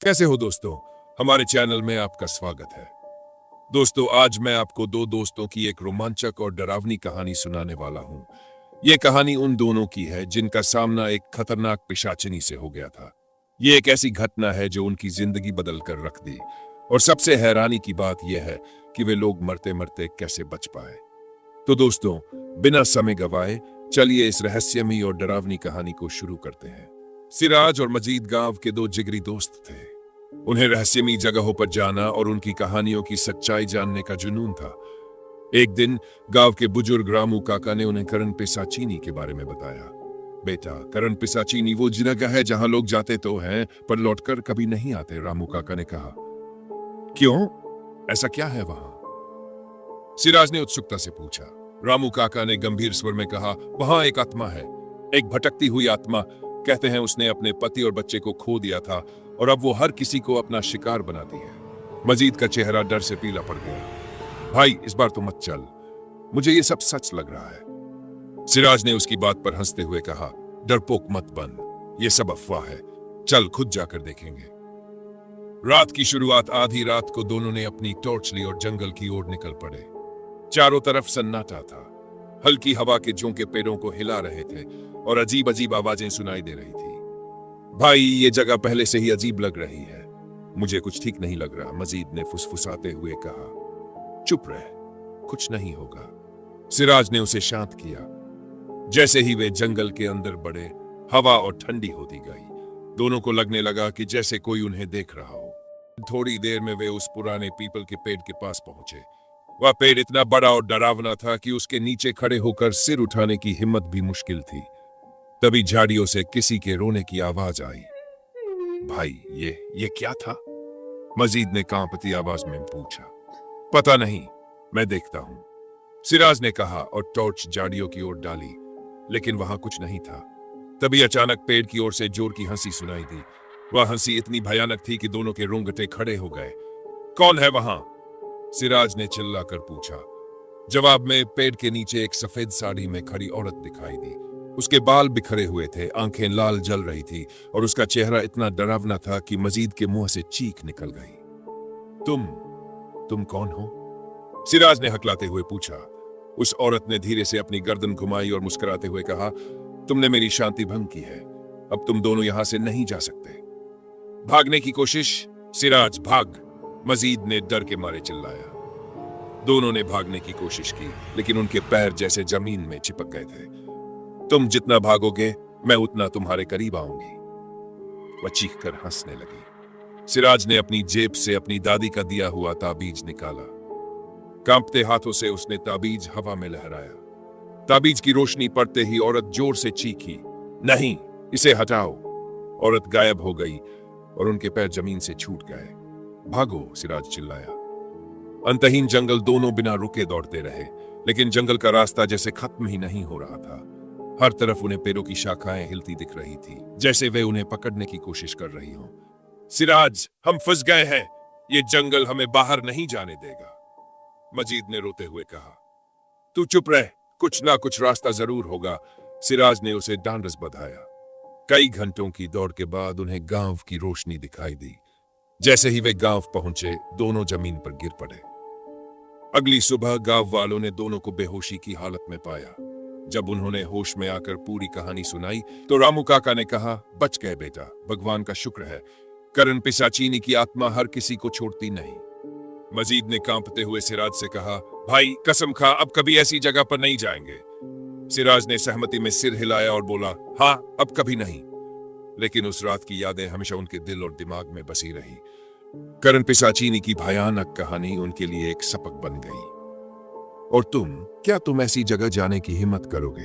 कैसे हो दोस्तों? हमारे चैनल में आपका स्वागत है। दोस्तों, आज मैं आपको दो दोस्तों की एक रोमांचक और डरावनी कहानी सुनाने वाला हूं। यह कहानी उन दोनों की है जिनका सामना एक खतरनाक पिशाचिनी से हो गया था। यह एक ऐसी घटना है जो उनकी जिंदगी बदल कर रख दी, और सबसे हैरानी की बात यह है कि वे लोग मरते मरते कैसे बच पाए। तो दोस्तों, बिना समय गवाए चलिए इस रहस्यमयी और डरावनी कहानी को शुरू करते हैं। सिराज और मजीद गांव के दो जिगरी दोस्त थे। उन्हें रहस्यमयी जगहों पर जाना और उनकी कहानियों की सच्चाई जानने का जुनून था। एक दिन गांव के बुजुर्ग रामू काका ने उन्हें करण पिशाचिनी के बारे में बताया। बेटा, करण पिशाचिनी वो जगह है जहां लोग जाते तो हैं पर लौटकर कभी नहीं आते, रामू काका ने कहा। क्यों? ऐसा क्या है वहां? सिराज ने उत्सुकता से पूछा। रामू काका ने गंभीर स्वर में कहा, वहां एक आत्मा है, एक भटकती हुई आत्मा। कहते हैं उसने अपने पति और बच्चे को खो दिया था और अब वो हर किसी को अपना शिकार बनाती है। मजीद का चेहरा डर से पीला पड़ गया। भाई, इस बार तो मत चल, मुझे ये सब सच लग रहा है। सिराज ने उसकी बात पर हंसते हुए कहा, डरपोक मत बन, ये सब अफवाह है, चल खुद जाकर देखेंगे। रात की शुरुआत आधी रात को दोनों ने अपनी टॉर्च ली और जंगल की ओर निकल पड़े। चारों तरफ सन्नाटा था। हल्की हवा के झोंके पेड़ों को हिला रहे थे और अजीब अजीब आवाजें सुनाई दे रही थी। भाई, ये जगह पहले से ही अजीब लग रही है, मुझे कुछ ठीक नहीं लग रहा, मजीद ने फुसफुसाते हुए कहा। चुप रह, कुछ नहीं होगा, सिराज ने उसे शांत किया। जैसे ही वे जंगल के अंदर बढ़े, हवा और ठंडी होती गई। दोनों को लगने लगा कि जैसे कोई उन्हें देख रहा हो। थोड़ी देर में वे उस पुराने पीपल के पेड़ के पास पहुंचे। वह पेड़ इतना बड़ा और डरावना था कि उसके नीचे खड़े होकर सिर उठाने की हिम्मत भी मुश्किल थी। तभी झाड़ियों से किसी के रोने की आवाज आई। भाई, ये क्या था? मजीद ने कांपती आवाज में पूछा। पता नहीं, मैं देखता हूं, सिराज ने कहा और टॉर्च झाड़ियों की ओर डाली, लेकिन वहां कुछ नहीं था। तभी अचानक पेड़ की ओर से जोर की हंसी सुनाई दी। वह हंसी इतनी भयानक थी कि दोनों के रोंगटे खड़े हो गए। कौन है वहां? सिराज ने चिल्लाकर पूछा। जवाब में पेड़ के नीचे एक सफेद साड़ी में खड़ी औरत दिखाई दी। उसके बाल बिखरे हुए थे, आंखें लाल जल रही थी और उसका चेहरा इतना डरावना था कि मजीद के मुंह से चीख निकल गई। तुम कौन हो? सिराज ने हकलाते हुए पूछा। उस औरत ने धीरे से अपनी गर्दन घुमाई और मुस्कुराते हुए कहा, तुमने मेरी शांति भंग की है, अब तुम दोनों यहां से नहीं जा सकते। भागने की कोशिश? सिराज, भाग, मजीद ने डर के मारे चिल्लाया। दोनों ने भागने की कोशिश की, लेकिन उनके पैर जैसे जमीन में चिपक गए थे। तुम जितना भागोगे, मैं उतना तुम्हारे करीब आऊंगी, वह चीखकर हंसने लगी। सिराज ने अपनी जेब से अपनी दादी का दिया हुआ ताबीज निकाला। कांपते हाथों से उसने ताबीज हवा में लहराया। ताबीज की रोशनी पड़ते ही औरत जोर से चीखी, नहीं, इसे हटाओ। औरत गायब हो गई और उनके पैर जमीन से छूट गए। भागो, सिराज चिल्लाया। अंतहीन जंगल दोनों बिना रुके दौड़ते रहे, लेकिन जंगल का रास्ता जैसे खत्म ही नहीं हो रहा था। हर तरफ उन्हें पेड़ों की शाखाएं हिलती दिख रही थी, जैसे वे उन्हें पकड़ने की कोशिश कर रही हों। सिराज, हम फंस गए हैं, ये जंगल हमें बाहर नहीं जाने देगा, मजीद ने रोते हुए कहा। तू चुप रह, कुछ ना कुछ रास्ता जरूर होगा, सिराज ने उसे ढांढस बंधाया। कई घंटों की दौड़ के बाद उन्हें गांव की रोशनी दिखाई दी। जैसे ही वे गांव पहुंचे, दोनों जमीन पर गिर पड़े। अगली सुबह गांव वालों ने दोनों को बेहोशी की हालत में पाया। जब उन्होंने होश में आकर पूरी कहानी सुनाई तो रामू काका ने कहा, बच गए बेटा, भगवान का शुक्र है, करण पिशाचिनी की आत्मा हर किसी को छोड़ती नहीं। मजीद ने कांपते हुए सिराज से कहा, भाई कसम खा, अब कभी ऐसी जगह पर नहीं जाएंगे। सिराज ने सहमति में सिर हिलाया और बोला, हाँ, अब कभी नहीं। लेकिन उस रात की यादें हमेशा उनके दिल और दिमाग में बसी रही। करण पिशाचिनी की भयानक कहानी उनके लिए एक सबक बन गई। और तुम, क्या तुम ऐसी जगह जाने की हिम्मत करोगे?